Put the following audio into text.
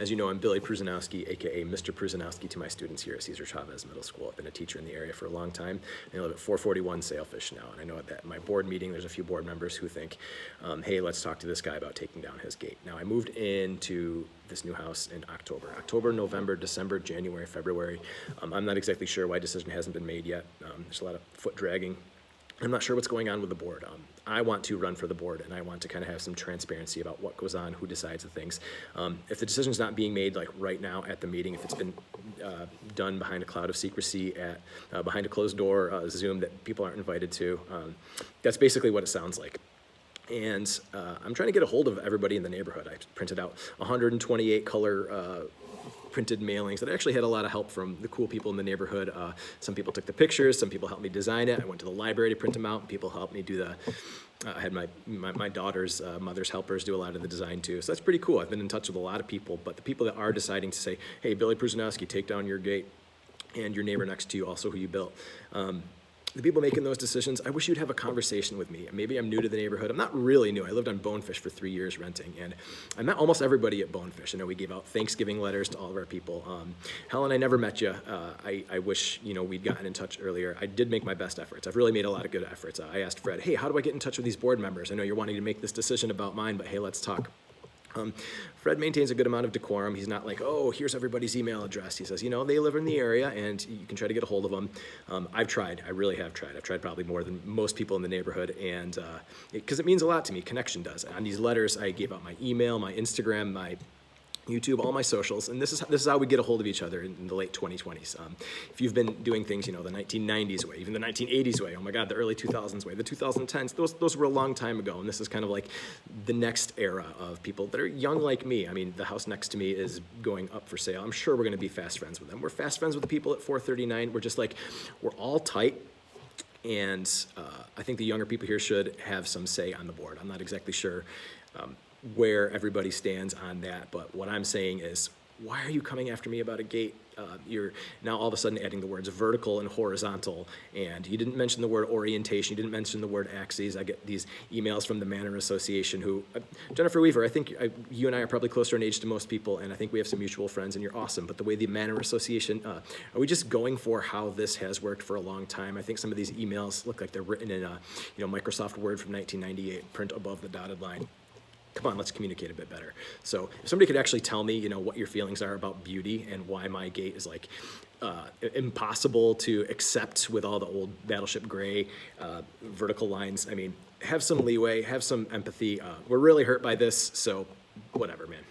As you know, I'm Billy Prusinowski, aka Mr. Prusinowski to my students here at Cesar Chavez Middle School. I've been a teacher in the area for a long time, and I live at 441 Sailfish now. And I know at my board meeting, there's a few board members who think, hey, let's talk to this guy about taking down his gate. Now, I moved into this new house in October, November, December, January, February. I'm not exactly sure why a decision hasn't been made yet. There's a lot of foot dragging. I'm not sure what's going on with the board. I want to run for the board, and I want to kind of have some transparency about what goes on, who decides the things. If the decision's not being made like right now at the meeting, if it's been done behind a cloud of secrecy at behind a closed door Zoom that people aren't invited to, that's basically what it sounds like. And I'm trying to get a hold of everybody in the neighborhood. I printed out 128 color printed mailings that actually had a lot of help from the cool people in the neighborhood. Some people took the pictures, some people helped me design it. I went to the library to print them out. People helped me do the, I had my daughter's mother's helpers do a lot of the design too. So that's pretty cool. I've been in touch with a lot of people, but the people that are deciding to say, hey, Billy Prusinowski, take down your gate, and your neighbor next to you also who you built. The people making those decisions, I wish you'd have a conversation with me. Maybe I'm new to the neighborhood. I'm not really new. I lived on Bonefish for 3 years renting, and I met almost everybody at Bonefish. I know we gave out Thanksgiving letters to all of our people. Helen, I never met you. I wish we'd gotten in touch earlier. I did make my best efforts. I've really made a lot of good efforts. I asked Fred, hey, how do I get in touch with these board members? I know you're wanting to make this decision about mine, but hey, let's talk. Fred maintains a good amount of decorum. He's not like, oh, here's everybody's email address. He says, they live in the area and you can try to get a hold of them. I've tried. I really have tried. I've tried probably more than most people in the neighborhood, and because it means a lot to me. Connection does. On these letters, I gave out my email, my Instagram, my YouTube, all my socials, and this is how we get a hold of each other in the late 2020s. If you've been doing things, the 1990s way, even the 1980s way, oh my God, the early 2000s way, the 2010s, those were a long time ago, and this is kind of like the next era of people that are young like me. I mean, the house next to me is going up for sale. I'm sure we're going to be fast friends with them. We're fast friends with the people at 439. We're just like, we're all tight. And I think the younger people here should have some say on the board. I'm not exactly sure where everybody stands on that, but what I'm saying is, why are you coming after me about a gate? You're now all of a sudden adding the words vertical and horizontal, and you didn't mention the word orientation, you didn't mention the word axes. I get these emails from the Manor Association who, Jennifer Weaver, I think you and I are probably closer in age to most people, and I think we have some mutual friends, and you're awesome, but the way the Manor Association, are we just going for how this has worked for a long time? I think some of these emails look like they're written in Microsoft Word from 1998, print above the dotted line. Come on, let's communicate a bit better. So if somebody could actually tell me, what your feelings are about beauty and why my gate is like impossible to accept with all the old Battleship Gray vertical lines. I mean, have some leeway, have some empathy. We're really hurt by this, so whatever, man.